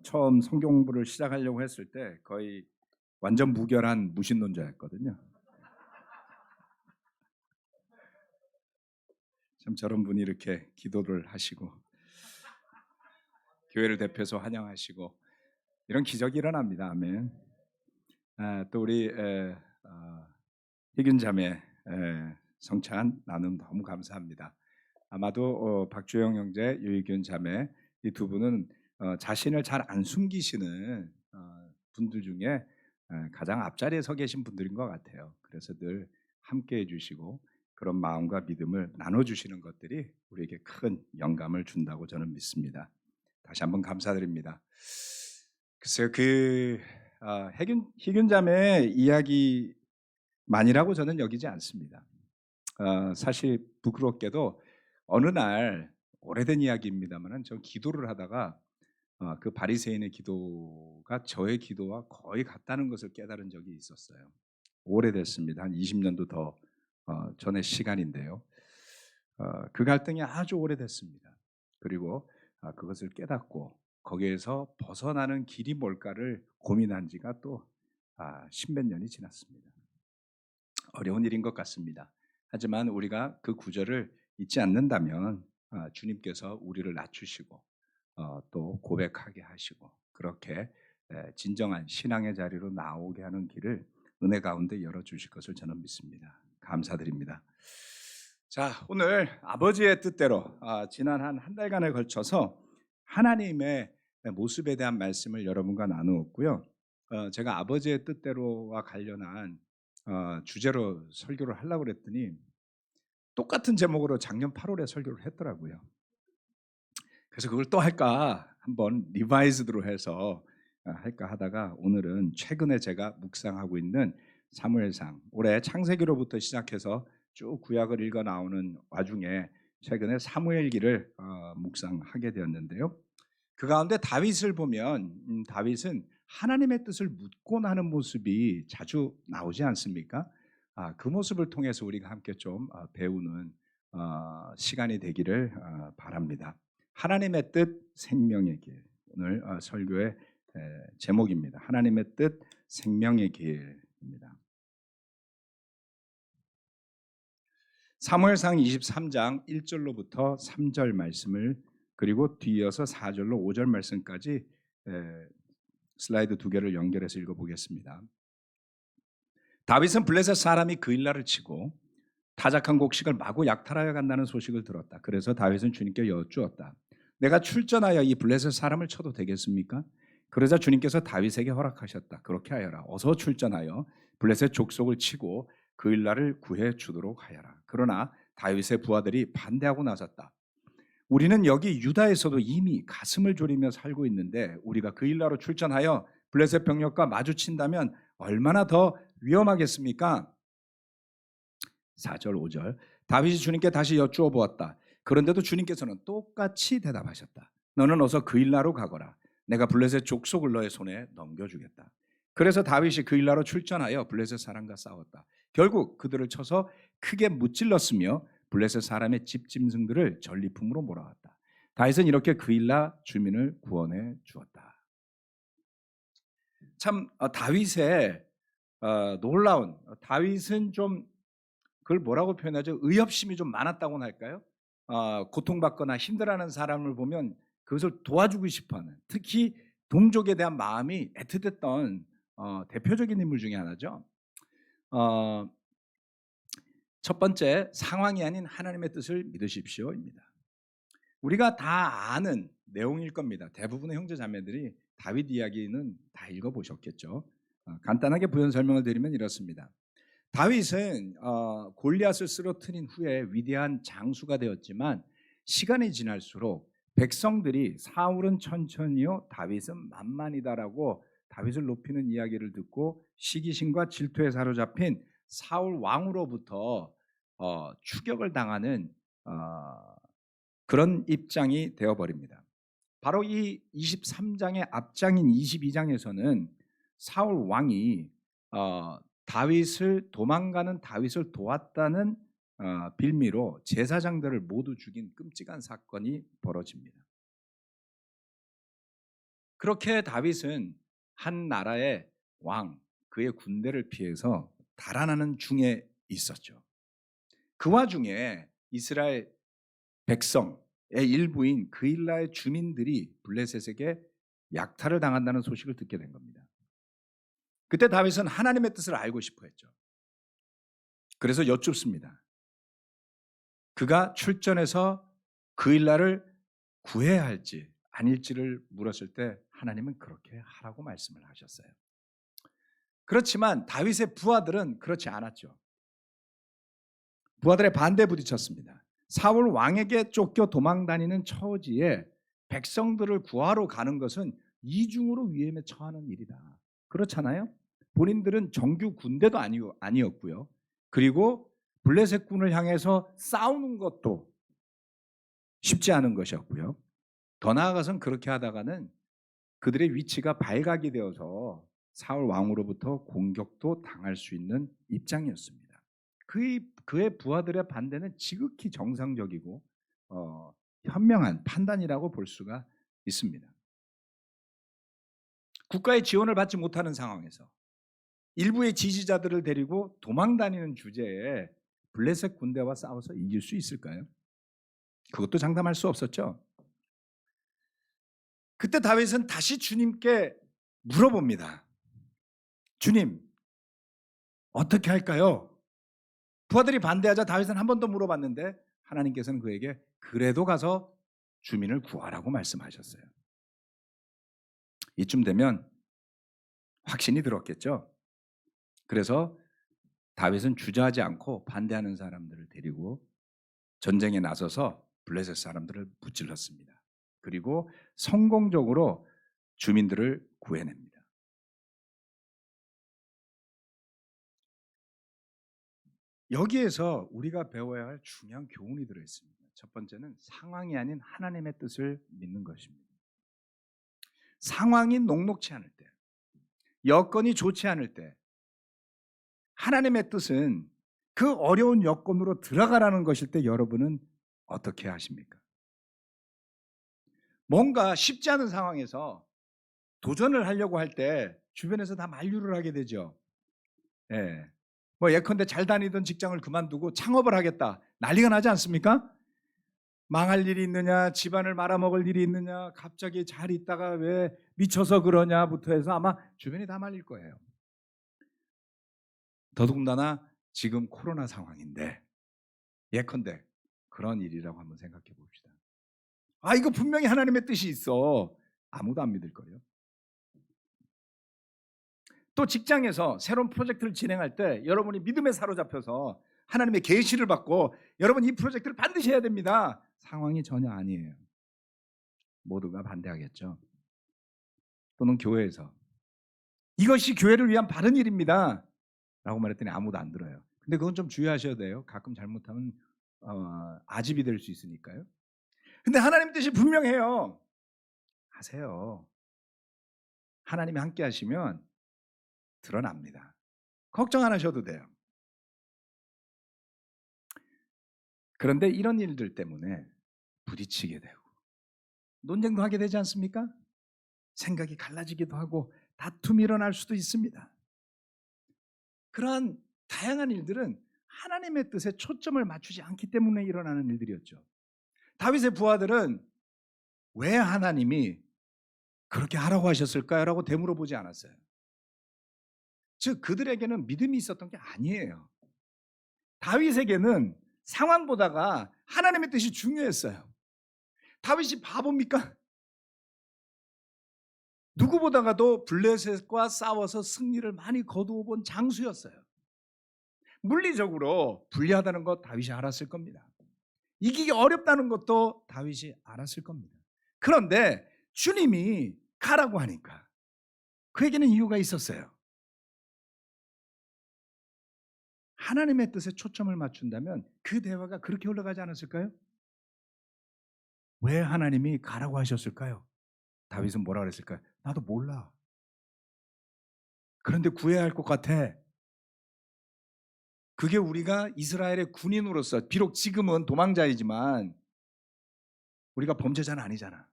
처음 성경 공부를 시작하려고 했을 때 거의 완전 무결한 무신론자였거든요. 참 저런 분이 이렇게 기도를 하시고 교회를 대표해서 환영하시고 이런 기적이 일어납니다. 아멘. 또 우리 희균 자매 성찬 나눔 너무 감사합니다. 아마도 박주영 형제, 유희균 자매 이 두 분은 자신을 잘 안 숨기시는 분들 중에 가장 앞자리에 서 계신 분들인 것 같아요. 그래서 늘 함께 해주시고 그런 마음과 믿음을 나눠주시는 것들이 우리에게 큰 영감을 준다고 저는 믿습니다. 다시 한번 감사드립니다. 글쎄요, 희균 자매의 이야기만이라고 저는 여기지 않습니다. 사실 부끄럽게도 어느 날 오래된 이야기입니다만은 저 기도를 하다가 그 바리새인의 기도가 저의 기도와 거의 같다는 것을 깨달은 적이 있었어요. 오래됐습니다. 한 20년도 더 전의 시간인데요. 그 갈등이 아주 오래됐습니다. 그리고 그것을 깨닫고 거기에서 벗어나는 길이 뭘까를 고민한 지가 또 십몇 년이 지났습니다. 어려운 일인 것 같습니다. 하지만 우리가 그 구절을 잊지 않는다면 주님께서 우리를 낮추시고 또 고백하게 하시고 그렇게 진정한 신앙의 자리로 나오게 하는 길을 은혜 가운데 열어주실 것을 저는 믿습니다. 감사드립니다. 자, 오늘 아버지의 뜻대로 지난 한 달간에 걸쳐서 하나님의 모습에 대한 말씀을 여러분과 나누었고요. 제가 아버지의 뜻대로와 관련한 주제로 설교를 하려고 그랬더니 똑같은 제목으로 작년 8월에 설교를 했더라고요. 그래서 그걸 또 할까 한번 리바이즈드로 해서 할까 하다가 오늘은 최근에 제가 묵상하고 있는 사무엘상, 올해 창세기로부터 시작해서 쭉 구약을 읽어 나오는 와중에 최근에 사무엘기를 묵상하게 되었는데요. 그 가운데 다윗을 보면 다윗은 하나님의 뜻을 묻곤 하는 모습이 자주 나오지 않습니까? 그 모습을 통해서 우리가 함께 좀 배우는 시간이 되기를 바랍니다. 하나님의 뜻, 생명의 길. 오늘 설교의 제목입니다. 하나님의 뜻, 생명의 길입니다. 사무엘상 23장 1절로부터 3절 말씀을 그리고 뒤이어서 4절로 5절 말씀까지 슬라이드 두 개를 연결해서 읽어보겠습니다. 다윗은 블레셋 사람이 그일라를 치고 타작한 곡식을 마구 약탈하여 간다는 소식을 들었다. 그래서 다윗은 주님께 여쭈었다. 내가 출전하여 이 블레셋 사람을 쳐도 되겠습니까? 그러자 주님께서 다윗에게 허락하셨다. 그렇게 하여라. 어서 출전하여 블레셋 족속을 치고 그일라를 구해 주도록 하여라. 그러나 다윗의 부하들이 반대하고 나섰다. 우리는 여기 유다에서도 이미 가슴을 졸이며 살고 있는데 우리가 그일라로 출전하여 블레셋 병력과 마주친다면 얼마나 더 위험하겠습니까? 4절 5절 다윗이 주님께 다시 여쭈어 보았다. 그런데도 주님께서는 똑같이 대답하셨다. 너는 어서 그일라로 가거라. 내가 블레셋 족속을 너의 손에 넘겨주겠다. 그래서 다윗이 그일라로 출전하여 블레셋 사람과 싸웠다. 결국 그들을 쳐서 크게 무찔렀으며 블레셋 사람의 집 짐승들을 전리품으로 몰아왔다. 다윗은 이렇게 그일라 주민을 구원해 주었다. 참 다윗의 놀라운 다윗은 좀 그걸 뭐라고 표현하죠? 의협심이 좀 많았다고나 할까요? 고통받거나 힘들어하는 사람을 보면 그것을 도와주고 싶어하는, 특히 동족에 대한 마음이 애틋했던 대표적인 인물 중에 하나죠. 어, 첫 번째, 상황이 아닌 하나님의 뜻을 믿으십시오입니다. 우리가 다 아는 내용일 겁니다. 대부분의 형제 자매들이 다윗 이야기는 다 읽어보셨겠죠. 간단하게 부연 설명을 드리면 이렇습니다. 다윗은 골리앗을 쓰러뜨린 후에 위대한 장수가 되었지만 시간이 지날수록 백성들이 사울은 천천히요 다윗은 만만이다라고 다윗을 높이는 이야기를 듣고 시기심과 질투에 사로잡힌 사울 왕으로부터 추격을 당하는 그런 입장이 되어버립니다. 바로 이 23장의 앞장인 22장에서는 사울 왕이 다윗을 도망가는 다윗을 도왔다는 빌미로 제사장들을 모두 죽인 끔찍한 사건이 벌어집니다. 그렇게 다윗은 한 나라의 왕, 그의 군대를 피해서 달아나는 중에 있었죠. 그 와중에 이스라엘 백성의 일부인 그일라의 주민들이 블레셋에게 약탈을 당한다는 소식을 듣게 된 겁니다. 그때 다윗은 하나님의 뜻을 알고 싶어 했죠. 그래서 여쭙습니다. 그가 출전해서 그일라를 구해야 할지 아닐지를 물었을 때 하나님은 그렇게 하라고 말씀을 하셨어요. 그렇지만 다윗의 부하들은 그렇지 않았죠. 부하들의 반대에 부딪혔습니다. 사울 왕에게 쫓겨 도망다니는 처지에 백성들을 구하러 가는 것은 이중으로 위험에 처하는 일이다. 그렇잖아요? 본인들은 정규 군대도 아니었고요. 그리고 블레셋군을 향해서 싸우는 것도 쉽지 않은 것이었고요. 더 나아가서는 그렇게 하다가는 그들의 위치가 발각이 되어서 사울 왕으로부터 공격도 당할 수 있는 입장이었습니다. 그의 부하들의 반대는 지극히 정상적이고 현명한 판단이라고 볼 수가 있습니다. 국가의 지원을 받지 못하는 상황에서 일부의 지지자들을 데리고 도망다니는 주제에 블레셋 군대와 싸워서 이길 수 있을까요? 그것도 장담할 수 없었죠. 그때 다윗은 다시 주님께 물어봅니다. 주님, 어떻게 할까요? 부하들이 반대하자 다윗은 한 번 더 물어봤는데 하나님께서는 그에게 그래도 가서 주민을 구하라고 말씀하셨어요. 이쯤 되면 확신이 들었겠죠. 그래서 다윗은 주저하지 않고 반대하는 사람들을 데리고 전쟁에 나서서 블레셋 사람들을 무찔렀습니다. 그리고 성공적으로 주민들을 구해냅니다. 여기에서 우리가 배워야 할 중요한 교훈이 들어있습니다. 첫 번째는 상황이 아닌 하나님의 뜻을 믿는 것입니다. 상황이 녹록치 않을 때, 여건이 좋지 않을 때 하나님의 뜻은 그 어려운 여건으로 들어가라는 것일 때 여러분은 어떻게 하십니까? 뭔가 쉽지 않은 상황에서 도전을 하려고 할 때 주변에서 다 만류를 하게 되죠. 예. 뭐 예컨대 잘 다니던 직장을 그만두고 창업을 하겠다. 난리가 나지 않습니까? 망할 일이 있느냐, 집안을 말아먹을 일이 있느냐, 갑자기 잘 있다가 왜 미쳐서 그러냐부터 해서 아마 주변이 다 말릴 거예요. 더더군다나 지금 코로나 상황인데 예컨대 그런 일이라고 한번 생각해 봅시다. 아, 이거 분명히 하나님의 뜻이 있어. 아무도 안 믿을 거예요. 또 직장에서 새로운 프로젝트를 진행할 때 여러분이 믿음에 사로잡혀서 하나님의 계시를 받고 여러분 이 프로젝트를 반드시 해야 됩니다. 상황이 전혀 아니에요. 모두가 반대하겠죠. 또는 교회에서 이것이 교회를 위한 바른 일입니다 라고 말했더니 아무도 안 들어요. 근데 그건 좀 주의하셔야 돼요. 가끔 잘못하면 아집이 될 수 있으니까요. 근데 하나님 뜻이 분명해요. 하세요. 하나님이 함께 하시면 드러납니다. 걱정 안 하셔도 돼요. 그런데 이런 일들 때문에 부딪히게 되고 논쟁도 하게 되지 않습니까? 생각이 갈라지기도 하고 다툼이 일어날 수도 있습니다. 그러한 다양한 일들은 하나님의 뜻에 초점을 맞추지 않기 때문에 일어나는 일들이었죠. 다윗의 부하들은 왜 하나님이 그렇게 하라고 하셨을까요? 라고 되물어보지 않았어요. 즉 그들에게는 믿음이 있었던 게 아니에요. 다윗에게는 상황보다가 하나님의 뜻이 중요했어요. 다윗이 바보입니까? 누구보다가도 블레셋과 싸워서 승리를 많이 거두어 본 장수였어요. 물리적으로 불리하다는 것 다윗이 알았을 겁니다. 이기기 어렵다는 것도 다윗이 알았을 겁니다. 그런데 주님이 가라고 하니까 그에게는 이유가 있었어요. 하나님의 뜻에 초점을 맞춘다면 그 대화가 그렇게 흘러가지 않았을까요? 왜 하나님이 가라고 하셨을까요? 다윗은 뭐라 그랬을까요? 나도 몰라. 그런데 구해야 할 것 같아. 그게 우리가 이스라엘의 군인으로서 비록 지금은 도망자이지만 우리가 범죄자는 아니잖아.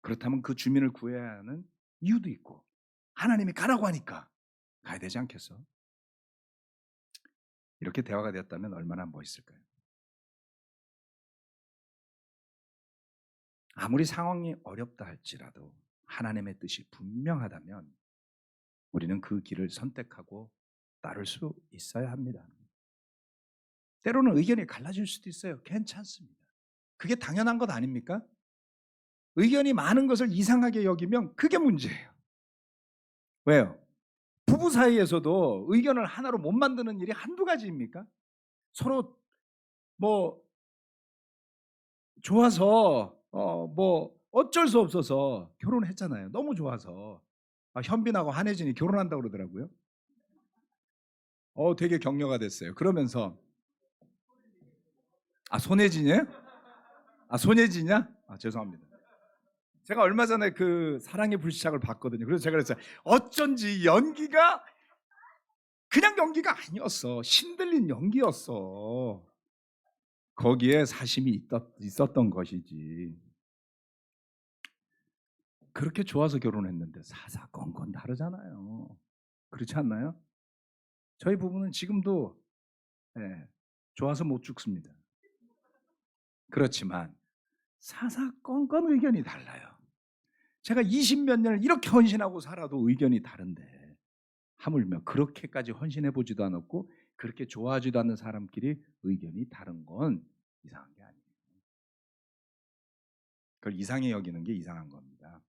그렇다면 그 주민을 구해야 하는 이유도 있고 하나님이 가라고 하니까 가야 되지 않겠어? 이렇게 대화가 되었다면 얼마나 멋있을까요? 아무리 상황이 어렵다 할지라도 하나님의 뜻이 분명하다면 우리는 그 길을 선택하고 따를 수 있어야 합니다. 때로는 의견이 갈라질 수도 있어요. 괜찮습니다. 그게 당연한 것 아닙니까? 의견이 많은 것을 이상하게 여기면 그게 문제예요. 왜요? 부부 사이에서도 의견을 하나로 못 만드는 일이 한두 가지입니까? 서로 뭐 좋아서 뭐 어쩔 수 없어서 결혼했잖아요. 너무 좋아서. 현빈하고 한혜진이 결혼한다고 그러더라고요. 되게 격려가 됐어요. 그러면서 손혜진이에요? 손예진이야? 죄송합니다. 제가 얼마 전에 그 사랑의 불시착을 봤거든요. 그래서 제가 그랬어요. 어쩐지 연기가 그냥 연기가 아니었어. 신들린 연기였어. 거기에 사심이 있었던 것이지. 그렇게 좋아서 결혼했는데 사사건건 다르잖아요. 그렇지 않나요? 저희 부부는 지금도 좋아서 못 죽습니다. 그렇지만 사사건건 의견이 달라요. 제가 20몇 년을 이렇게 헌신하고 살아도 의견이 다른데 하물며 그렇게까지 헌신해 보지도 않았고 그렇게 좋아하지도 않는 사람끼리 의견이 다른 건 이상한 게 아니에요. 그걸 이상히 여기는 게 이상한 겁니다.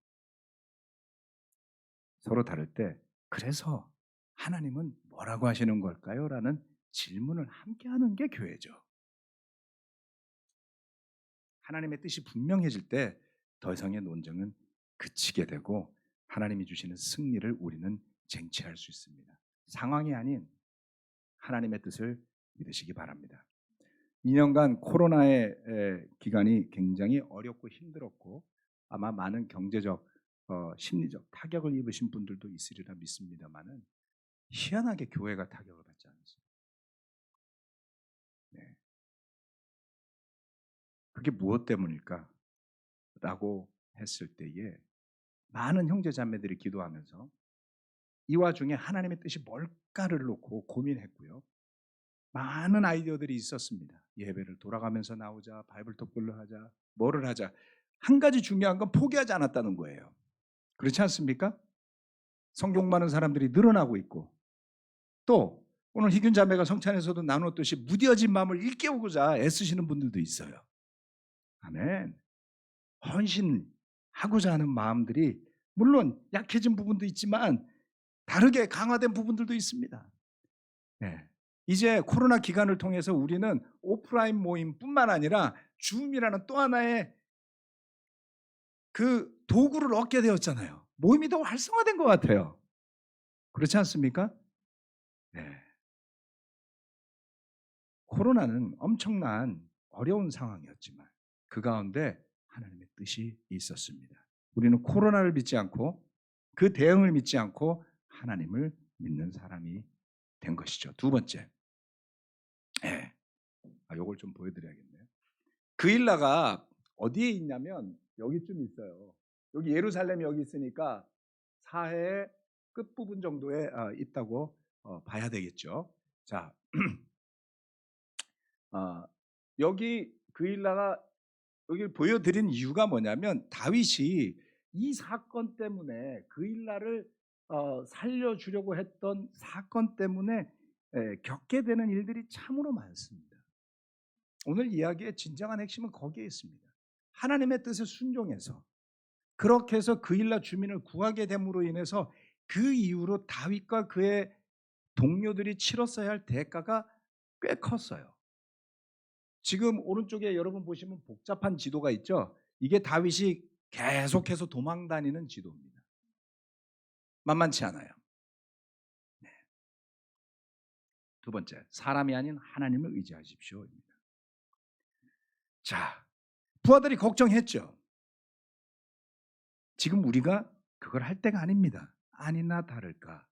서로 다를 때 그래서 하나님은 뭐라고 하시는 걸까요? 라는 질문을 함께 하는 게 교회죠. 하나님의 뜻이 분명해질 때 더 이상의 논쟁은 그치게 되고 하나님이 주시는 승리를 우리는 쟁취할 수 있습니다. 상황이 아닌 하나님의 뜻을 믿으시기 바랍니다. 2년간 코로나의 기간이 굉장히 어렵고 힘들었고 아마 많은 경제적, 심리적 타격을 입으신 분들도 있으리라 믿습니다만은 희한하게 교회가 타격을 받지 않았어요. 네. 그게 무엇 때문일까? 라고 했을 때에 많은 형제자매들이 기도하면서 이 와중에 하나님의 뜻이 뭘까를 놓고 고민했고요. 많은 아이디어들이 있었습니다. 예배를 돌아가면서 나오자, 바이블 톡불로 하자, 뭐를 하자. 한 가지 중요한 건 포기하지 않았다는 거예요. 그렇지 않습니까? 성경 많은 사람들이 늘어나고 있고 또 오늘 희균 자매가 성찬에서도 나눴듯이 무뎌진 마음을 일깨우고자 애쓰시는 분들도 있어요. 아멘. 헌신하고자 하는 마음들이 물론 약해진 부분도 있지만 다르게 강화된 부분들도 있습니다. 네. 이제 코로나 기간을 통해서 우리는 오프라인 모임뿐만 아니라 줌이라는 또 하나의 그 도구를 얻게 되었잖아요. 모임이 더 활성화된 것 같아요. 그렇지 않습니까? 네. 코로나는 엄청난 어려운 상황이었지만 그 가운데 하나님의 뜻이 있었습니다. 우리는 코로나를 믿지 않고 그 대응을 믿지 않고 하나님을 믿는 사람이 된 것이죠. 두 번째. 네. 요걸 좀 보여드려야겠네요. 그 일라가 어디에 있냐면 여기쯤 있어요. 여기 예루살렘이 여기 있으니까 사해의 끝부분 정도에 있다고 봐야 되겠죠. 자, 여기 그 일라가 여기를 보여드린 이유가 뭐냐면 다윗이 이 사건 때문에 그 일라를 살려주려고 했던 사건 때문에 겪게 되는 일들이 참으로 많습니다. 오늘 이야기의 진정한 핵심은 거기에 있습니다. 하나님의 뜻에 순종해서 그렇게 해서 그 일라 주민을 구하게 됨으로 인해서 그 이후로 다윗과 그의 동료들이 치렀어야 할 대가가 꽤 컸어요. 지금 오른쪽에 여러분 보시면 복잡한 지도가 있죠. 이게 다윗이 계속해서 도망 다니는 지도입니다. 만만치 않아요. 네. 두 번째, 사람이 아닌 하나님을 의지하십시오입니다. 자, 부하들이 걱정했죠. 지금 우리가 그걸 할 때가 아닙니다. 아니나 다를까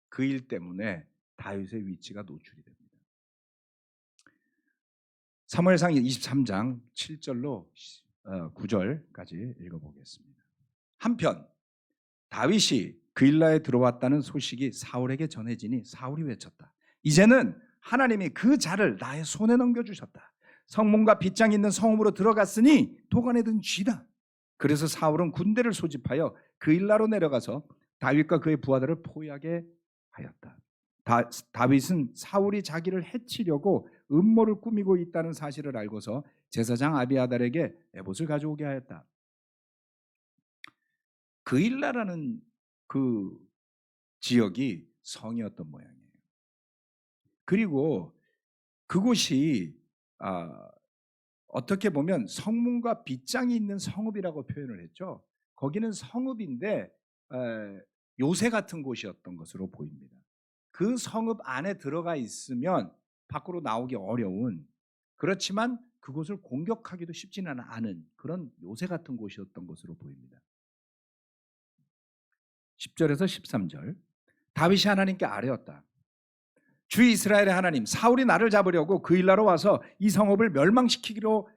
그 일 때문에 다윗의 위치가 노출이 됩니다. 사무엘상 23장 7절로 9절까지 읽어보겠습니다. 한편 다윗이 그일라에 들어왔다는 소식이 사울에게 전해지니 사울이 외쳤다. 이제는 하나님이 그 자를 나의 손에 넘겨주셨다. 성문과 빗장이 있는 성읍으로 들어갔으니 도관에 든 쥐다. 그래서 사울은 군대를 소집하여 그일라로 내려가서 다윗과 그의 부하들을 포위하게 하였다. 다윗은 사울이 자기를 해치려고 음모를 꾸미고 있다는 사실을 알고서 제사장 아비아달에게 에봇을 가져오게 하였다. 그일라라는 그 지역이 성이었던 모양이에요. 그리고 그곳이 어떻게 보면 성문과 빗장이 있는 성읍이라고 표현을 했죠. 거기는 성읍인데 요새 같은 곳이었던 것으로 보입니다. 그 성읍 안에 들어가 있으면 밖으로 나오기 어려운, 그렇지만 그곳을 공격하기도 쉽지는 않은 그런 요새 같은 곳이었던 것으로 보입니다. 10절에서 13절. 다윗이 하나님께 아뢰었다. 주 이스라엘의 하나님, 사울이 나를 잡으려고 그일라로 와서 이 성읍을 멸망시키기로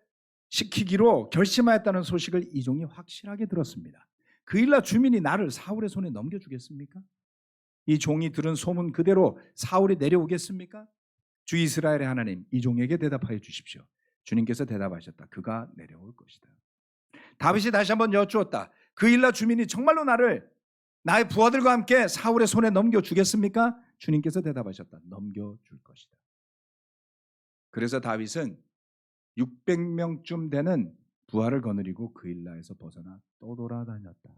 결심하였다는 소식을 이 종이 확실하게 들었습니다. 그일라 주민이 나를 사울의 손에 넘겨주겠습니까? 이 종이 들은 소문 그대로 사울이 내려오겠습니까? 주 이스라엘의 하나님, 이 종에게 대답하여 주십시오. 주님께서 대답하셨다. 그가 내려올 것이다. 다윗이 다시 한번 여쭈었다. 그일라 주민이 정말로 나의 부하들과 함께 사울의 손에 넘겨주겠습니까? 주님께서 대답하셨다. 넘겨줄 것이다. 그래서 다윗은 600명쯤 되는 부하를 거느리고 그일라에서 벗어나 떠돌아다녔다.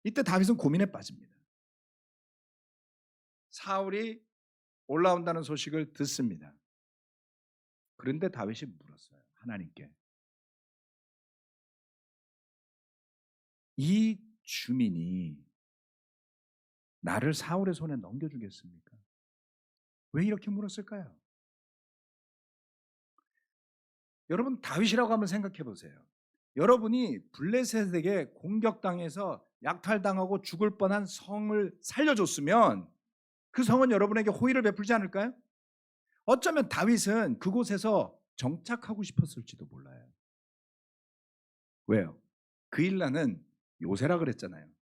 이때 다윗은 고민에 빠집니다. 사울이 올라온다는 소식을 듣습니다. 그런데 다윗이 물었어요. 하나님께. 이 주민이 나를 사울의 손에 넘겨주겠습니까? 왜 이렇게 물었을까요? 여러분, 다윗이라고 한번 생각해 보세요. 여러분이 블레셋에게 공격당해서 약탈당하고 죽을 뻔한 성을 살려줬으면 그 성은 여러분에게 호의를 베풀지 않을까요? 어쩌면 다윗은 그곳에서 정착하고 싶었을지도 몰라요. 왜요? 그일라는 요새라 그랬잖아요.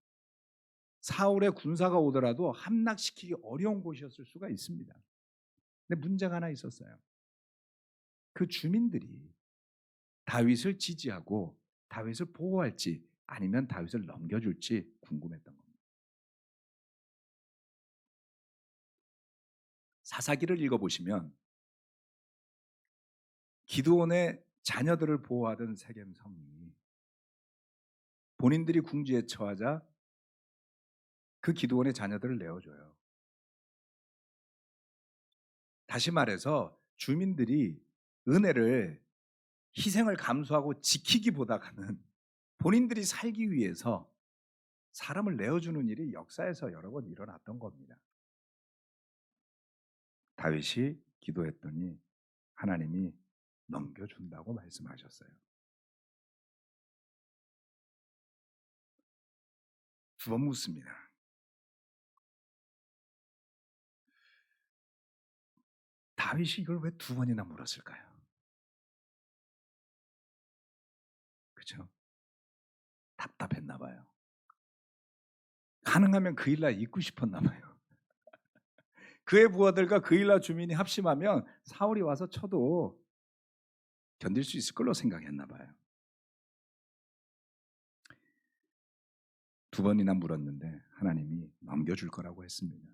사울의 군사가 오더라도 함락시키기 어려운 곳이었을 수가 있습니다. 근데 문제가 하나 있었어요. 그 주민들이 다윗을 지지하고 다윗을 보호할지 아니면 다윗을 넘겨줄지 궁금했던 겁니다. 사사기를 읽어보시면 기드온의 자녀들을 보호하던 세겜 성이 본인들이 궁지에 처하자 그 기드온의 자녀들을 내어줘요. 다시 말해서 주민들이 은혜를 희생을 감수하고 지키기보다는 본인들이 살기 위해서 사람을 내어주는 일이 역사에서 여러 번 일어났던 겁니다. 다윗이 기도했더니 하나님이 넘겨준다고 말씀하셨어요. 두 번 묻습니다. 다윗이 이걸 왜 두 번이나 물었을까요? 그렇죠? 답답했나 봐요. 가능하면 그일라 있고 싶었나 봐요. 그의 부하들과 그일라 주민이 합심하면 사울이 와서 쳐도 견딜 수 있을 걸로 생각했나 봐요. 두 번이나 물었는데 하나님이 넘겨줄 거라고 했습니다.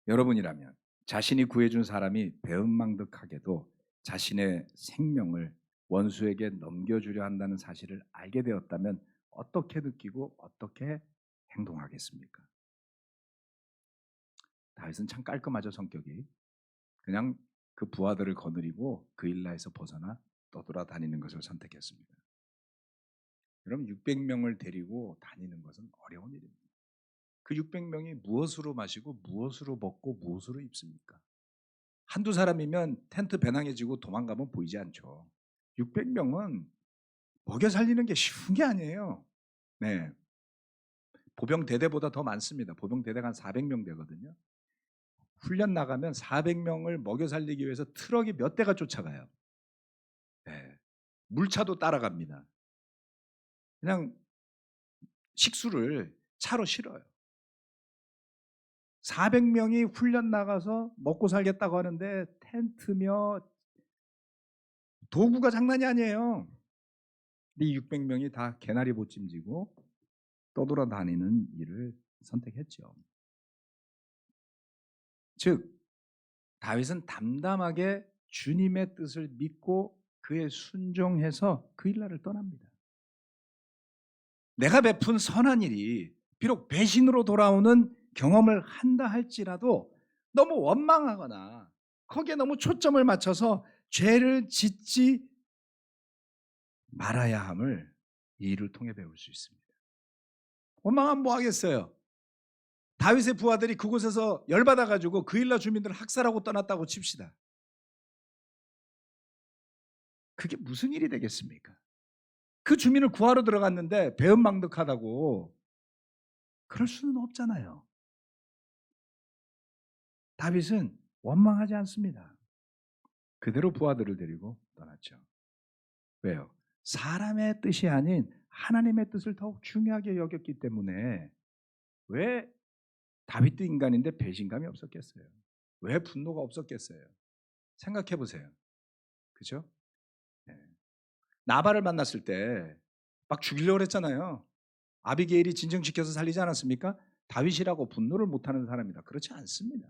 여러분이라면 자신이 구해준 사람이 배은망덕하게도 자신의 생명을 원수에게 넘겨주려 한다는 사실을 알게 되었다면 어떻게 느끼고 어떻게 행동하겠습니까? 다윗은 참 깔끔하죠, 성격이. 그냥 그 부하들을 거느리고 그일라에서 벗어나 떠돌아다니는 것을 선택했습니다. 여러분, 600명을 데리고 다니는 것은 어려운 일입니다. 그 600명이 무엇으로 마시고 무엇으로 먹고 무엇으로 입습니까? 한두 사람이면 텐트 배낭해지고 도망가면 보이지 않죠. 600명은 먹여 살리는 게 쉬운 게 아니에요. 네. 보병 대대보다 더 많습니다. 보병 대대가 한 400명 되거든요. 훈련 나가면 400명을 먹여 살리기 위해서 트럭이 몇 대가 쫓아가요. 네. 물차도 따라갑니다. 그냥 식수를 차로 실어요. 400명이 훈련 나가서 먹고 살겠다고 하는데 텐트며 도구가 장난이 아니에요. 이 600명이 다 개나리 보찜 지고 떠돌아다니는 일을 선택했죠. 즉 다윗은 담담하게 주님의 뜻을 믿고 그에 순종해서 그 일날을 떠납니다. 내가 베푼 선한 일이 비록 배신으로 돌아오는 경험을 한다 할지라도 너무 원망하거나 거기에 너무 초점을 맞춰서 죄를 짓지 말아야 함을 이 일을 통해 배울 수 있습니다. 원망하면 뭐 하겠어요? 다윗의 부하들이 그곳에서 열받아가지고 그 일라 주민들을 학살하고 떠났다고 칩시다. 그게 무슨 일이 되겠습니까? 그 주민을 구하러 들어갔는데 배은망덕하다고 그럴 수는 없잖아요. 다윗은 원망하지 않습니다. 그대로 부하들을 데리고 떠났죠. 왜요? 사람의 뜻이 아닌 하나님의 뜻을 더욱 중요하게 여겼기 때문에. 왜 다윗도 인간인데 배신감이 없었겠어요? 왜 분노가 없었겠어요? 생각해 보세요. 그죠? 네. 나발을 만났을 때 막 죽이려고 그랬잖아요. 아비게일이 진정시켜서 살리지 않았습니까? 다윗이라고 분노를 못하는 사람이다. 그렇지 않습니다.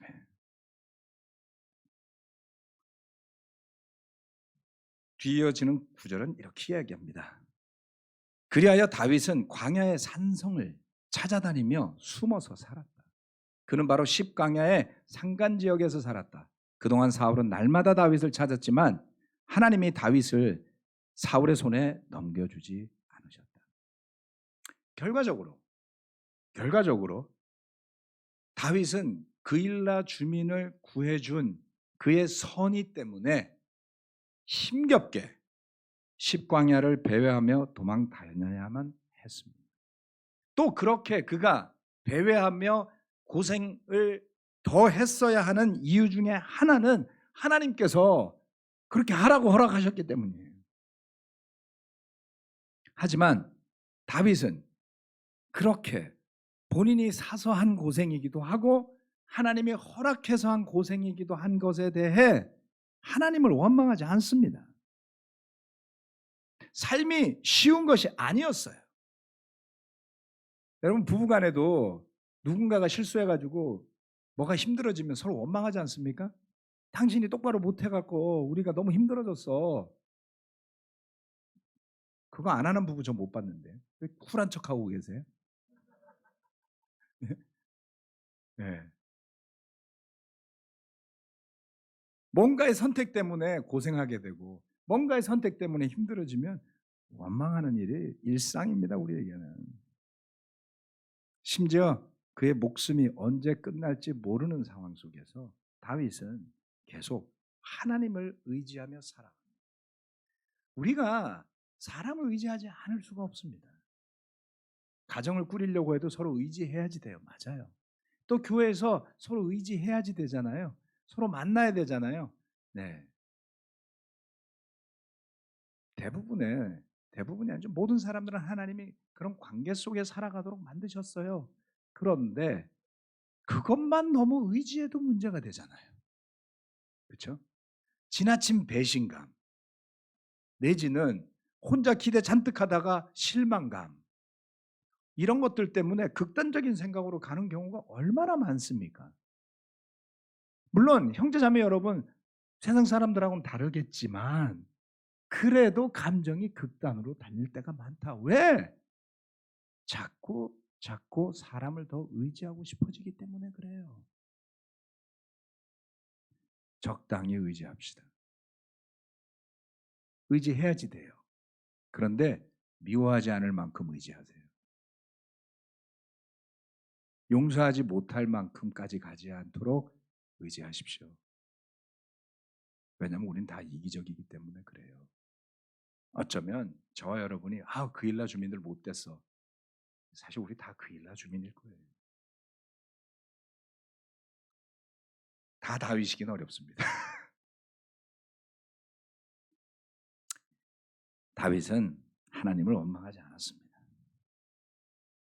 네. 뒤이어지는 구절은 이렇게 이야기합니다. 그리하여 다윗은 광야의 산성을 찾아다니며 숨어서 살았다. 그는 바로 십광야의 산간 지역에서 살았다. 그동안 사울은 날마다 다윗을 찾았지만 하나님이 다윗을 사울의 손에 넘겨주지 않으셨다. 결과적으로 다윗은 그일라 주민을 구해준 그의 선의 때문에 힘겹게 십광야를 배회하며 도망 다녀야만 했습니다. 또 그렇게 그가 배회하며 고생을 더 했어야 하는 이유 중에 하나는 하나님께서 그렇게 하라고 허락하셨기 때문이에요. 하지만 다윗은 그렇게 본인이 사서 한 고생이기도 하고 하나님이 허락해서 한 고생이기도 한 것에 대해 하나님을 원망하지 않습니다. 삶이 쉬운 것이 아니었어요. 여러분 부부간에도 누군가가 실수해가지고 뭐가 힘들어지면 서로 원망하지 않습니까? 당신이 똑바로 못해갖고 우리가 너무 힘들어졌어. 그거 안 하는 부부 저 못 봤는데 왜 쿨한 척하고 계세요? 네. 뭔가의 선택 때문에 고생하게 되고 뭔가의 선택 때문에 힘들어지면 원망하는 일이 일상입니다. 우리에게는. 심지어 그의 목숨이 언제 끝날지 모르는 상황 속에서 다윗은 계속 하나님을 의지하며 살아갑니다. 우리가 사람을 의지하지 않을 수가 없습니다. 가정을 꾸리려고 해도 서로 의지해야지 돼요. 맞아요. 또 교회에서 서로 의지해야지 되잖아요. 서로 만나야 되잖아요. 네. 대부분이 아니죠. 모든 사람들은 하나님이 그런 관계 속에 살아가도록 만드셨어요. 그런데 그것만 너무 의지해도 문제가 되잖아요. 그렇죠? 지나친 배신감 내지는 혼자 기대 잔뜩 하다가 실망감 이런 것들 때문에 극단적인 생각으로 가는 경우가 얼마나 많습니까? 물론 형제자매 여러분 세상 사람들하고는 다르겠지만 그래도 감정이 극단으로 달릴 때가 많다. 왜? 자꾸 사람을 더 의지하고 싶어지기 때문에 그래요. 적당히 의지합시다. 의지해야지 돼요. 그런데 미워하지 않을 만큼 의지하세요. 용서하지 못할 만큼까지 가지 않도록 의지하십시오. 왜냐하면 우린 다 이기적이기 때문에 그래요. 어쩌면 저와 여러분이 그일라 주민들 못 됐어. 사실 우리 다 그일라 주민일 거예요. 다 다윗이긴 어렵습니다. 다윗은 하나님을 원망하지 않았습니다.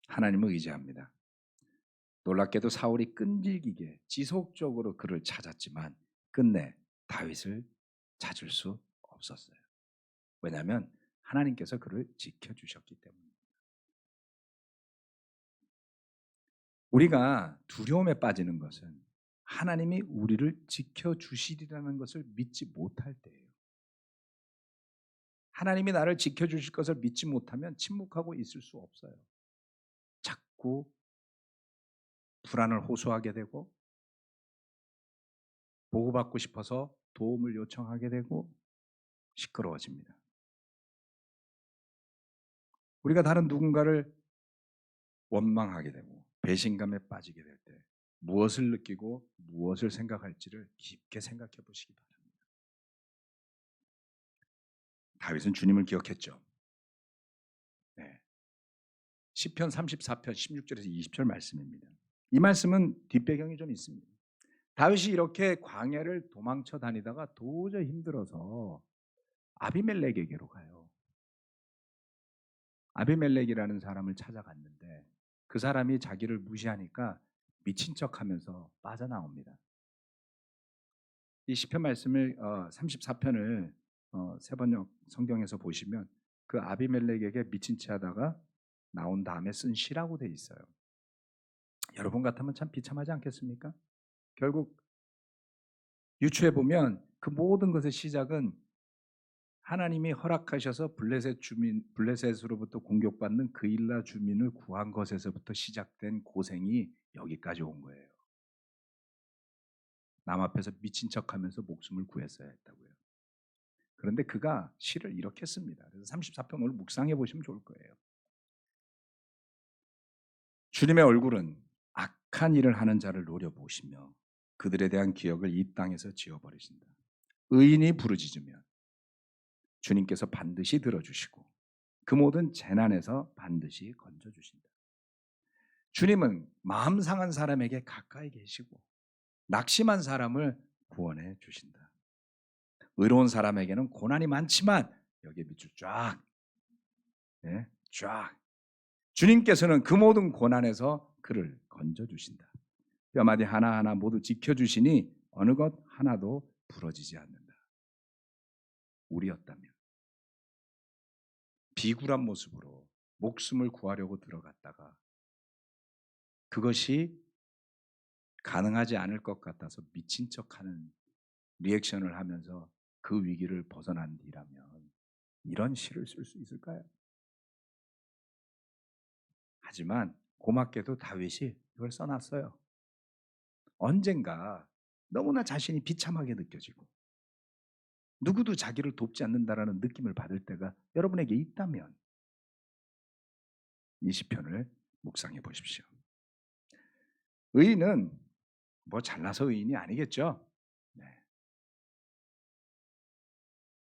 하나님을 의지합니다. 놀랍게도 사울이 끈질기게 지속적으로 그를 찾았지만 끝내 다윗을 찾을 수 없었어요. 왜냐하면 하나님께서 그를 지켜주셨기 때문입니다. 우리가 두려움에 빠지는 것은 하나님이 우리를 지켜주시리라는 것을 믿지 못할 때예요. 하나님이 나를 지켜주실 것을 믿지 못하면 침묵하고 있을 수 없어요. 자꾸 불안을 호소하게 되고 보호받고 싶어서 도움을 요청하게 되고 시끄러워집니다. 우리가 다른 누군가를 원망하게 되고 배신감에 빠지게 될 때 무엇을 느끼고 무엇을 생각할지를 깊게 생각해 보시기 바랍니다. 다윗은 주님을 기억했죠. 네. 시편 34편 16절에서 20절 말씀입니다. 이 말씀은 뒷배경이 좀 있습니다. 다윗이 이렇게 광야를 도망쳐 다니다가 도저히 힘들어서 아비멜렉에게로 가요. 아비멜렉이라는 사람을 찾아갔는데 그 사람이 자기를 무시하니까 미친 척하면서 빠져나옵니다. 이 시편 말씀을 34편을 세번역 성경에서 보시면 그 아비멜렉에게 미친 채 하다가 나온 다음에 쓴 시라고 돼 있어요. 여러분 같으면 참 비참하지 않겠습니까? 결국 유추해 보면 그 모든 것의 시작은 하나님이 허락하셔서 블레셋으로부터 공격받는 그일라 주민을 구한 것에서부터 시작된 고생이 여기까지 온 거예요. 남 앞에서 미친 척하면서 목숨을 구했어야 했다고요. 그런데 그가 시를 이렇게 씁니다. 그래서 34편 오늘 묵상해 보시면 좋을 거예요. 주님의 얼굴은 악한 일을 하는 자를 노려보시며 그들에 대한 기억을 이 땅에서 지워버리신다. 의인이 부르짖으면 주님께서 반드시 들어주시고 그 모든 재난에서 반드시 건져주신다. 주님은 마음 상한 사람에게 가까이 계시고 낙심한 사람을 구원해 주신다. 의로운 사람에게는 고난이 많지만 여기에 밑줄 쫙, 네, 쫙. 주님께서는 그 모든 고난에서 그를 건져주신다. 뼈마디 하나하나 모두 지켜주시니 어느 것 하나도 부러지지 않는다. 우리였다면 비굴한 모습으로 목숨을 구하려고 들어갔다가 그것이 가능하지 않을 것 같아서 미친 척하는 리액션을 하면서 그 위기를 벗어난 뒤라면 이런 시를 쓸 수 있을까요? 하지만 고맙게도 다윗이 이걸 써놨어요. 언젠가 너무나 자신이 비참하게 느껴지고 누구도 자기를 돕지 않는다라는 느낌을 받을 때가 여러분에게 있다면 이 시편을 묵상해 보십시오. 의인은 뭐 잘나서 의인이 아니겠죠. 네.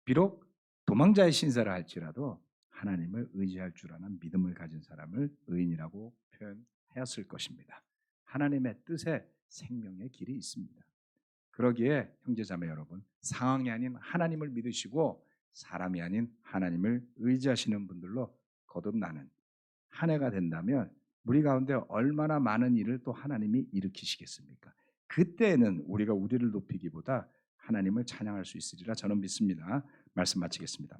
비록 도망자의 신세라 할지라도 하나님을 의지할 줄 아는 믿음을 가진 사람을 의인이라고 표현하였을 것입니다. 하나님의 뜻에 생명의 길이 있습니다. 그러기에 형제자매 여러분, 상황이 아닌 하나님을 믿으시고 사람이 아닌 하나님을 의지하시는 분들로 거듭나는 한 해가 된다면 우리 가운데 얼마나 많은 일을 또 하나님이 일으키시겠습니까? 그때에는 우리가 우리를 높이기보다 하나님을 찬양할 수 있으리라 저는 믿습니다. 말씀 마치겠습니다.